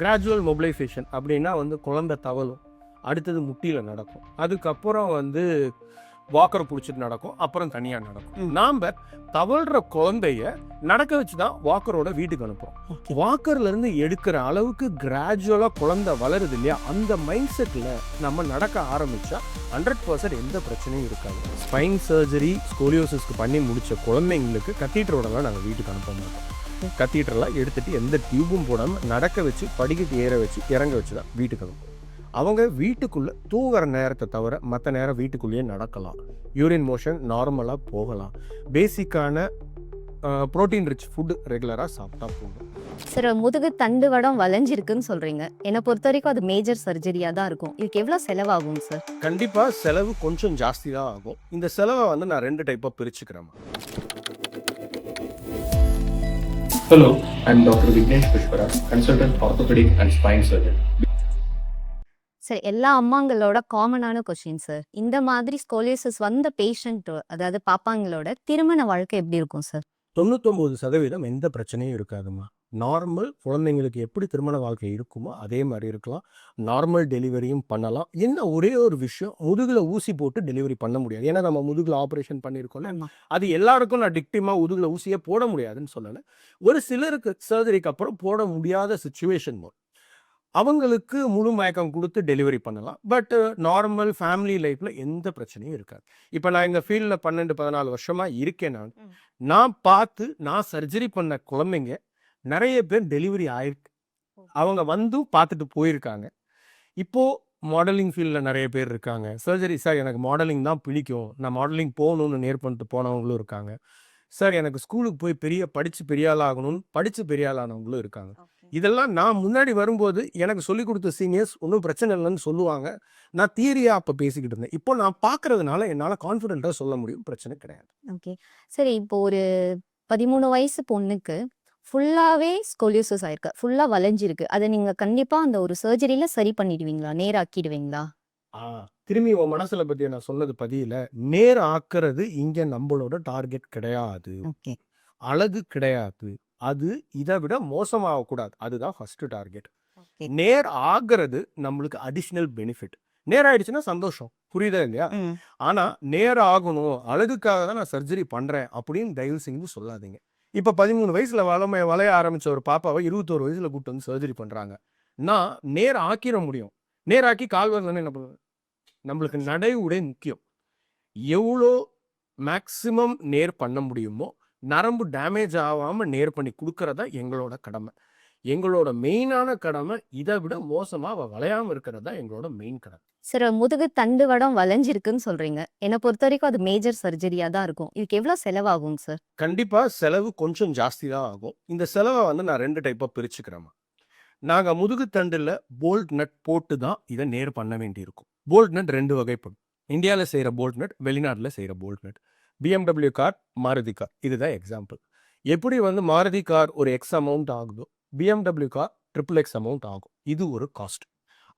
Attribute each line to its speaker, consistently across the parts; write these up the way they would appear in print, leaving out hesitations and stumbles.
Speaker 1: Gradual mobilisation அப்படின்னா குழந்தை தவழும், அடுத்தது முட்டியில் நடக்கும், அதுக்கப்புறம் வாக்கர் பிடிச்சிட்டு நடக்கும், அப்புறம் தனியாக நடக்கும். நாம் தவழ்கிற குழந்தைய நடக்க வச்சு தான் வாக்கரோட வீட்டுக்கு அனுப்புகிறோம். வாக்கர்லேருந்து எடுக்கிற அளவுக்கு கிராஜுவலாக குழந்தை வளருது இல்லையா, அந்த மைண்ட் செட்டில் நம்ம நடக்க ஆரம்பித்தா 100% எந்த பிரச்சனையும் இருக்காது. ஸ்பைன் சர்ஜரி ஸ்கோலியோசிஸ்க்கு பண்ணி முடித்த குழந்தைங்களுக்கு கத்தீட்ரோடலாம் நாங்கள் வீட்டுக்கு அனுப்ப மாட்டோம். கத்தீட்ரெல்லாம் எடுத்துகிட்டு எந்த டியூபும் போடாமல் நடக்க வச்சு படிக்கட்டு ஏற வச்சு இறங்க வச்சு தான் வீட்டுக்கு அனுப்பும். அவங்க வீட்டுக்குள்ளே தூங்குற நேரத்தை தவிர மற்ற நேரம் வீட்டுக்குள்ளேயே நடக்கலாம், யூரின் மோஷன் நார்மலாக போகலாம், பேசிக்கான ப்ரோட்டீன் ரிச் ஃபுட்டு ரெகுலராக சாப்பிட்டா போகும்.
Speaker 2: சார், முதுகு தண்டு வடம் வளைஞ்சிருக்குன்னு சொல்கிறீங்க. என்னை பொறுத்த வரைக்கும் அது மேஜர் சர்ஜரியாக தான் இருக்கும். இதுக்கு எவ்வளோ செலவாகும் சார்?
Speaker 1: கண்டிப்பாக செலவு கொஞ்சம் ஜாஸ்தி தான் ஆகும். இந்த செலவை நான் 2 டைப்பாக பிரிச்சுக்கிறேன்.
Speaker 3: Hello, I'm Dr. Vignesh Pushpara, consultant orthopedic and spine surgeon.
Speaker 2: Sir, எல்லா அம்மாங்களோட காமனான கொஸ்டின் சார். இந்த மாதிரி ஸ்கோலியோசிஸ் வந்த பேஷண்ட், அதாவது பாப்பாங்களோட திருமண வாழ்க்கை எப்படி இருக்கும் சார்?
Speaker 1: 99% எந்த பிரச்சனையும் இருக்காதுமா. நார்மல் குழந்தைங்களுக்கு எப்படி திருமண வாழ்க்கை இருக்குமோ அதே மாதிரி இருக்கலாம். நார்மல் டெலிவரியும் பண்ணலாம். என்ன ஒரே ஒரு விஷயம், முதுகில் ஊசி போட்டு டெலிவரி பண்ண முடியாது. ஏன்னா நம்ம முதுகில் ஆப்ரேஷன் பண்ணியிருக்கோம்ல, அது எல்லாருக்கும் நான் டிக்டிமாக முதுகில் ஊசியே போட முடியாதுன்னு சொல்லலை. ஒரு சிலருக்கு சர்ஜரிக்கு அப்புறம் போட முடியாத சுச்சுவேஷன் போது அவங்களுக்கு முழு மயக்கம் கொடுத்து டெலிவரி பண்ணலாம். பட் நார்மல் ஃபேமிலி லைஃப்பில் எந்த பிரச்சனையும் இருக்காது. இப்போ நான் எங்கள் ஃபீல்டில் 12-14 வருஷமாக இருக்கேன். நான் பார்த்து நான் சர்ஜரி பண்ண குழந்தைங்க நிறைய பேர் டெலிவரி ஆயிருக்கு. அவங்க பார்த்துட்டு போயிருக்காங்க. இப்போது மாடலிங் ஃபீல்டில் நிறைய பேர் இருக்காங்க. சர்ஜரி சார் எனக்கு மாடலிங் தான் பிடிக்கும், நான் மாடலிங் போகணுன்னு நேர் பண்ணிட்டு போனவங்களும் இருக்காங்க. சார் எனக்கு ஸ்கூலுக்கு போய் படித்து பெரிய ஆள் ஆகணும்னு படித்து பெரிய ஆள் ஆனவங்களும் இருக்காங்க. இதெல்லாம் நான் முன்னாடி வரும்போது எனக்கு சொல்லிக் கொடுத்த சீனியர்ஸ் ஒன்றும் பிரச்சனை இல்லைன்னு சொல்லுவாங்க. நான் தியரியாக அப்போ பேசிக்கிட்டு இருந்தேன். இப்போ நான் பார்க்கறதுனால என்னால் கான்ஃபிடென்ட்டாக சொல்ல முடியும், பிரச்சனை கிடையாது.
Speaker 2: ஓகே. சரி, இப்போ ஒரு 13 வயசு பொண்ணுக்கு ஃபுல்லாகவே ஸ்கோலியோசிஸ் ஆயிருக்கு, ஃபுல்லாக வளைஞ்சிருக்கு. அதை நீங்கள் கண்டிப்பாக அந்த ஒரு சர்ஜரியில் சரி பண்ணிடுவீங்களா, நேராக்கிடுவீங்களா?
Speaker 1: திரும்பி உன் மனசுல பத்தி நான் சொன்னது பதியில நேர் ஆக்குறது இங்க நம்மளோட டார்கெட் கிடையாது,
Speaker 2: ஓகே.
Speaker 1: அழகு கிடையாது. அது இதை விட மோசமாக கூடாது, அதுதான் ஃபர்ஸ்ட் டார்கெட்.
Speaker 2: ஓகே.
Speaker 1: நேர் ஆகிறது நம்மளுக்கு அடிஷ்னல் பெனிஃபிட். நேர் ஆயிடுச்சுன்னா சந்தோஷம், புரியுதா இல்லையா? ஆனா நேர் ஆகணும், அழகுக்காக தான் நான் சர்ஜரி பண்றேன் அப்படின்னு தயவு செஞ்சு சொல்லாதீங்க. இப்ப 13 வயசுல வளைய ஆரம்பிச்ச ஒரு பாப்பாவை 21 வயசுல கூப்பிட்டு வந்து சர்ஜரி பண்றாங்க. நான் நேர் ஆக்கிட முடியும். நேராக்கி கால்வர் தானே என்ன பண்ணுவேன். நம்மளுக்கு நடை உடை முக்கியம். எவ்வளோ மேக்சிமம் நேர் பண்ண முடியுமோ, நரம்பு டேமேஜ் ஆகாமல் நேர் பண்ணி கொடுக்கறதா எங்களோட கடமை. எங்களோட மெயினான கடமை. இதை விட மோசமாக அவள் வளையாமல் இருக்கிறது தான் எங்களோட மெயின் கடமை.
Speaker 2: சார், முதுகு தண்டு வடம் வளைஞ்சிருக்குன்னு சொல்கிறீங்க. என்னை பொறுத்த வரைக்கும் அது மேஜர் சர்ஜரியாக தான் இருக்கும். இதுக்கு எவ்வளோ செலவாகும் சார்?
Speaker 1: கண்டிப்பாக செலவு கொஞ்சம் ஜாஸ்தி தான் ஆகும். இந்த செலவை நான் 2 டைப்பாக பிரிச்சுக்கிறேன். நாங்கள் முதுகு தண்டில் போல்ட் நட் போட்டு தான் இதை நேர் பண்ண வேண்டியிருக்கும். போல்ட் நட் 2 வகைப்படும். இந்தியாவில் செய்கிற போல்ட் நட், வெளிநாட்டில் செய்கிற bolt nut. BMW car, Maruti car, இதுதான் எக்ஸாம்பிள். எப்படி மாருதி கார் ஒரு எக்ஸ் அமௌண்ட் ஆகுதோ, BMW கார் XXX அமௌண்ட் ஆகும். இது ஒரு காஸ்ட்.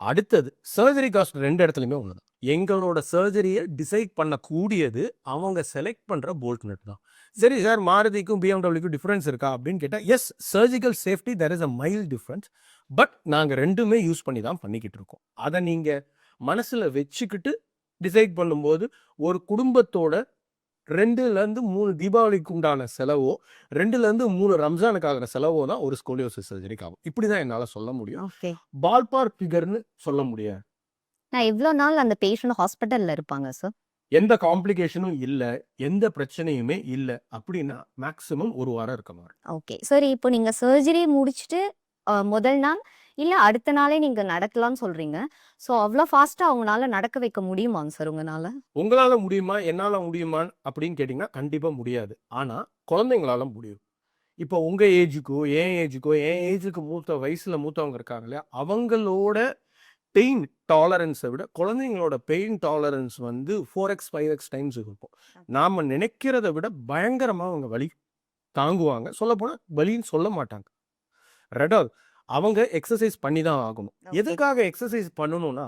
Speaker 1: அடுத்தது சர்ஜரி காஸ்ட் 2 இடத்துலையுமே ஒன்று தான். எங்களோட சர்ஜரியை டிசைட் பண்ணக்கூடியது அவங்க செலக்ட் பண்ணுற போல்ட் நட் தான். சரி சார், மாருதிக்கும் BMWக்கும் டிஃப்ரென்ஸ் இருக்கா அப்படின்னு கேட்டால், yes, surgical safety there is a mild difference. But நாங்கள் 2மே யூஸ் பண்ணி தான் பண்ணிக்கிட்டு இருக்கோம். அதை நீங்கள் மனசில் வச்சுக்கிட்டு டிசைட் பண்ணும்போது ஒரு குடும்பத்தோட 2-3 தீபாவளிக்கு உண்டான செலவோ, 2-3 ரம்ஜானுக்கு ஆகிற செலவோ தான் ஒரு ஸ்கோலியோசிஸ் சர்ஜரிக்கு ஆகும். இப்படி தான் என்னால் சொல்ல முடியும்.
Speaker 2: ஓகே.
Speaker 1: பால்பார் ஃபிகர்னு சொல்ல முடியாது.
Speaker 2: நான் எவ்வளோ நாள் அந்த பேஷண்ட் ஹாஸ்பிட்டலில் இருப்பாங்க சார்?
Speaker 1: எந்த காம்ப்ளிகேஷனும் இல்லை, எந்த பிரச்சனையுமே இல்லை அப்படின்னா மேக்ஸிமம் 1 வாரம் இருக்க மாதிரி.
Speaker 2: ஓகே. சரி, இப்போ நீங்கள் சர்ஜரி முடிச்சுட்டு முதல் நாள் இல்லை அடுத்த நாளே நீங்கள் நடக்கலாம்னு சொல்கிறீங்க. ஸோ அவ்வளோ ஃபாஸ்ட்டாக அவங்களால நடக்க வைக்க முடியுமாங்க சார் உங்களால்?
Speaker 1: உங்களால் முடியுமா, என்னால் முடியுமா அப்படின்னு கேட்டிங்கன்னா கண்டிப்பாக முடியாது. ஆனால் குழந்தைங்களால முடியும். இப்போ உங்கள் ஏஜுக்கோ என் ஏஜுக்கு வயசில் மூத்தவங்க இருக்காங்க இல்லையா, அவங்களோட பெயின் டாலரன்ஸை விட குழந்தைங்களோட pain tolerance 4x 5x times இருக்கும். நாம் நினைக்கிறத விட பயங்கரமாக அவங்க வலி தாங்குவாங்க. சொல்லப்போனால் வலின்னு சொல்ல மாட்டாங்க. ரெண்டாவது, அவங்க எக்ஸசைஸ் பண்ணி தான் ஆகணும். எதுக்காக எக்ஸசைஸ் பண்ணணும்னா,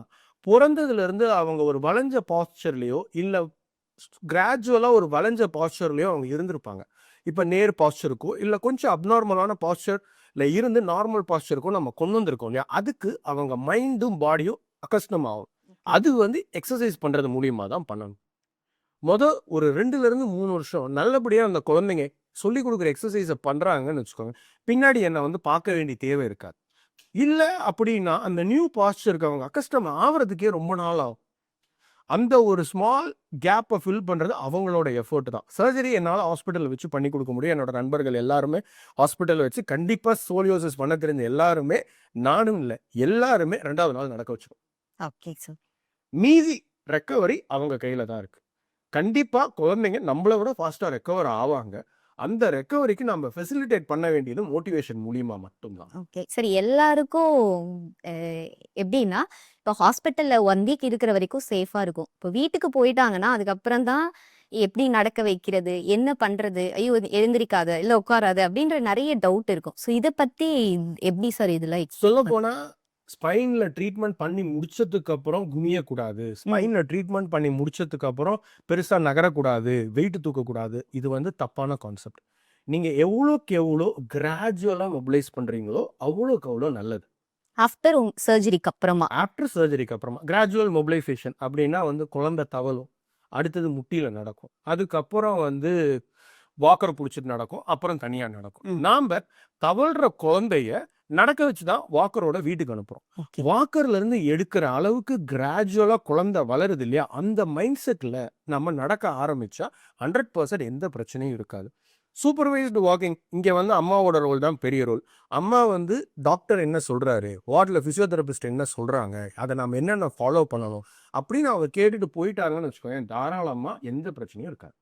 Speaker 1: பிறந்ததுலேருந்து அவங்க ஒரு வளைஞ்ச பாஸ்டர்லேயோ இல்லை கிராஜுவலாக ஒரு வளைஞ்ச பாஸ்டர்லேயோ அவங்க இருந்திருப்பாங்க. இப்போ நேர் பாஸ்டருக்கோ இல்லை கொஞ்சம் அப்நார்மலான பாஸ்டர் இருந்து நார்மல் பாஸ்டருக்கும் நம்ம கொண்டு வந்திருக்கோம் இல்லையா, அதுக்கு அவங்க மைண்டும் பாடியும் அக்கஸ்டம் ஆகும். அது வந்து எக்ஸசைஸ் பண்றது மூலியமா தான் பண்ணணும். ஒரு 2லேருந்து 3 வருஷம் நல்லபடியா அந்த குழந்தைங்க சொல்லிக் கொடுக்குற எக்ஸசைஸை பண்றாங்கன்னு வச்சுக்கோங்க, பின்னாடி என்னை வந்து பார்க்க வேண்டிய தேவை இருக்காது. இல்ல அப்படின்னா அந்த நியூ பாஸ்டருக்கு அவங்க அக்கஸ்டம் ஆவறதுக்கே ரொம்ப நாள் ஆகும். அந்த ஒரு ஸ்மால் கேப்பை ஃபில் பண்றது அவங்களோட எஃபோர்ட் தான். சர்ஜரி என்னால் ஹாஸ்பிட்டலில் வச்சு பண்ணி கொடுக்க முடியும். என்னோட நண்பர்கள் எல்லாருமே ஹாஸ்பிட்டலில் வச்சு கண்டிப்பாக ஸ்கோலியோசிஸ் பண்ண தெரிஞ்ச எல்லாருமே, நானும் இல்லை எல்லாருமே 2வது நாள் நடக்க வச்சுக்கோம்.
Speaker 2: Okay sir.
Speaker 1: மீதி ரெக்கவரி அவங்க கையில தான் இருக்கு. கண்டிப்பா குழந்தைங்க நம்மள விட ஃபாஸ்டா ரெக்கவர் ஆவாங்க. அந்த ரெக்கவரிக்கு நம்ம ஃபெசிலிட்டேட் பண்ண வேண்டியது மோட்டிவேஷன் மூலியமா மட்டும்தான்.
Speaker 2: ஓகே. சரி, எல்லாருக்கும் அ எப்படின்னா, இப்போ ஹாஸ்பிட்டல்ல 1 வீக் இருக்கிற வரைக்கும் சேஃபா இருக்கும். இப்போ வீட்டுக்கு போயிட்டாங்கன்னா, அதுக்கப்புறம் தான் எப்படி நடக்க வைக்கிறது? என்ன பண்றது? ஐயோ! இது எழுந்திரிக்காத, இல்ல உட்காராத அப்படின்ற நெறைய டவுட் இருக்கும். ஸோ இத பத்தி எப்படி சார் இதெல்லாம் எக்ஸ்பிளைன்
Speaker 1: சொல்லப் போனா ஸ்பைன்ல ட்ரீட்மெண்ட் பண்ணி முடிச்சதுக்கு அப்புறம் குனியக்கூடாது. ஸ்பைன்ல ட்ரீட்மெண்ட் பண்ணி முடிச்சதுக்கு அப்புறம் பெருசா நகரக்கூடாது, வெயிட் தூக்கக்கூடாது. இது வந்து தப்பான கான்செப்ட். நீங்க எவ்வளோக்கு எவ்வளோ கிராஜுவலா மொபிலைஸ் பண்றீங்களோ அவ்வளோக்கு அவ்வளோ நல்லது.
Speaker 2: ஆஃப்டர் சர்ஜரிக்கு அப்புறமா?
Speaker 1: ஆஃப்டர் சர்ஜரிக்கு அப்புறமா கிராஜுவல் மொபிலைசேஷன் அப்படின்னா வந்து குழந்தை தவழும், அடுத்தது முட்டியில நடக்கும், அதுக்கப்புறம் வந்து வாக்கரை பிடிச்சிட்டு நடக்கும், அப்புறம் தனியா நடக்கும். நாம தவழ்ற குழந்தைய நடக்க வச்சு தான் வாக்கரோட வீட்டுக்கு அனுப்புறோம்.
Speaker 2: ஓகே.
Speaker 1: வாக்கர்ல இருந்து எடுக்கிற அளவுக்கு கிராஜுவலா குழந்தை வளருது இல்லையா, அந்த மைண்ட் செட்ல நம்ம நடக்க ஆரம்பிச்சா 100% எந்த பிரச்சனையும் இருக்காது. சூப்பர்வைஸ்டு வாக்கிங் இங்க வந்து அம்மாவோட ரோல் தான் பெரிய ரோல். அம்மா வந்து டாக்டர் என்ன சொல்றாரு, வார்டில் பிசியோதெரபிஸ்ட் என்ன சொல்றாங்க, அதை நம்ம என்னென்ன ஃபாலோ பண்ணணும் அப்படின்னு அவங்க கேட்டுட்டு போயிட்டாங்கன்னு வச்சுக்கோங்க, தாராளமா எந்த பிரச்சனையும் இருக்காது.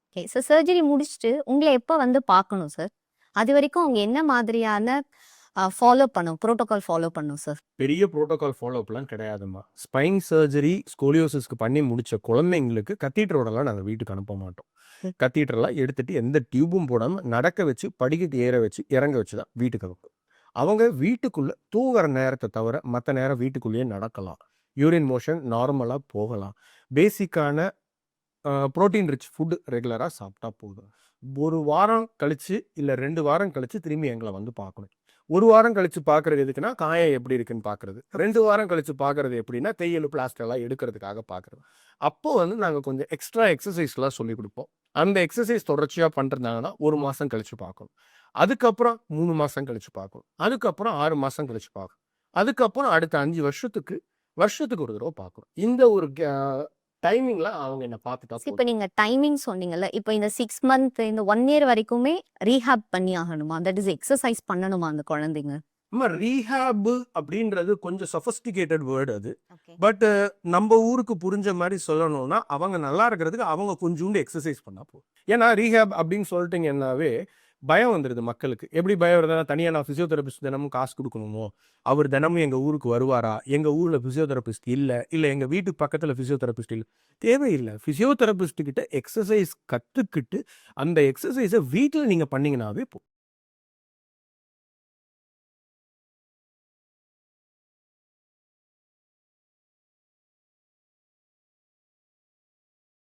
Speaker 2: ஓகே. ஸோ சர்ஜரி முடிச்சுட்டு உங்கள எப்ப வந்து பார்க்கணும் சார்? அதுவரைக்கும் அவங்க என்ன மாதிரியான ஃபாலோ புரோட்டோகால் ஃபாலோ பண்ணணும் சார்?
Speaker 1: பெரிய புரோட்டோகால் ஃபாலோஅப்லாம் கிடையாதும்மா. ஸ்பைன் சர்ஜரி ஸ்கோலியோசிஸ்க்கு பண்ணி முடிச்ச குழந்தைங்களுக்கு கத்தீட்ரோடலாம் நாங்கள் வீட்டுக்கு அனுப்ப மாட்டோம். கத்தீட்ரெல்லாம் எடுத்துட்டு எந்த டியூபும் போடாமல் நடக்க வச்சு படிக்கட்டு ஏற வச்சு இறங்க வச்சு தான் வீட்டுக்கு அனுப்பும். அவங்க வீட்டுக்குள்ள தூங்குற நேரத்தை தவிர மற்ற நேரம் வீட்டுக்குள்ளேயே நடக்கலாம். யூரின் மோஷன் நார்மலாக போகலாம். பேசிக்கான புரோட்டீன் ரிச் ஃபுட் ரெகுலராக சாப்பிட்டா போதும். 1 வாரம் கழிச்சு இல்லை 2 வாரம் கழிச்சு திரும்பி எங்களை வந்து பார்க்கணும். 1 வாரம் கழிச்சு பார்க்கறது எதுக்குன்னா காயம் எப்படி இருக்குன்னு பார்க்கறது. 2 வாரம் கழிச்சு பார்க்கறது எப்படின்னா தையல் பிளாஸ்டர் எல்லாம் எடுக்கிறதுக்காக பார்க்கறது. அப்போ வந்து நாங்கள் கொஞ்சம் எக்ஸ்ட்ரா எக்ஸசைஸ்லாம் சொல்லி கொடுப்போம். அந்த எக்ஸசைஸ் தொடர்ச்சியாக பண்ணுறதாங்கன்னா 1 மாதம் கழிச்சு பார்க்கணும். அதுக்கப்புறம் 3 மாதம் கழிச்சு பார்க்கணும். அதுக்கப்புறம் 6 மாதம் கழிச்சு பார்க்கணும். அதுக்கப்புறம் அடுத்த 5 வருஷத்துக்கு ஒரு தடவை பார்க்கணும். இந்த ஒரு டைமிங்ல அவங்க என்ன பார்த்துட்டா
Speaker 2: இப்போ
Speaker 1: போதும்.
Speaker 2: நீங்க டைமிங் சொன்னீங்கல்ல, இப்போ இந்த 6 மந்த் இந்த 1 இயர் வரைக்குமே ரீஹாப் பண்ணி ஆகணுமா? தட் இஸ் எக்ஸர்சைஸ் பண்ணணுமா அந்த குழந்தைங்க?
Speaker 1: அம்மா ரீஹாப் அப்படின்றது கொஞ்சம் சொஃபஸ்டிகேட்டட் வேர்டு அது.
Speaker 2: ஓகே.
Speaker 1: பட் நம்ம ஊருக்கு புரிஞ்ச மாதிரி சொல்லணும்னா அவங்க நல்லா இருக்கிறதுக்கு அவங்க கொஞ்சோண்டு எக்ஸசைஸ் பண்ணா போதும். ஏன்னா ரீஹாப் அப்படின்னு சொல்லிட்டீங்கன்னாவே பயம் வந்துடுது மக்களுக்கு. எப்படி பயம் வருதுன்னா, தனியாக நான் ஃபிசியோதெரபிஸ்ட் தினமும் காசு கொடுக்கணுமோ, அவர் தினமும் எங்கள் ஊருக்கு வருவாரா, எங்கள் ஊரில் ஃபிசியோதெரபிஸ்ட் இல்லை, எங்கள் வீட்டுக்கு பக்கத்தில் ஃபிசியோதெரபிஸ்ட் இல்லை, தேவையில்லை. ஃபிசியோதெரபிஸ்ட் கிட்ட எக்ஸசைஸ் கற்றுக்கிட்டு அந்த எக்ஸசைஸை வீட்டில் நீங்கள் பண்ணீங்கன்னாவே போதும்.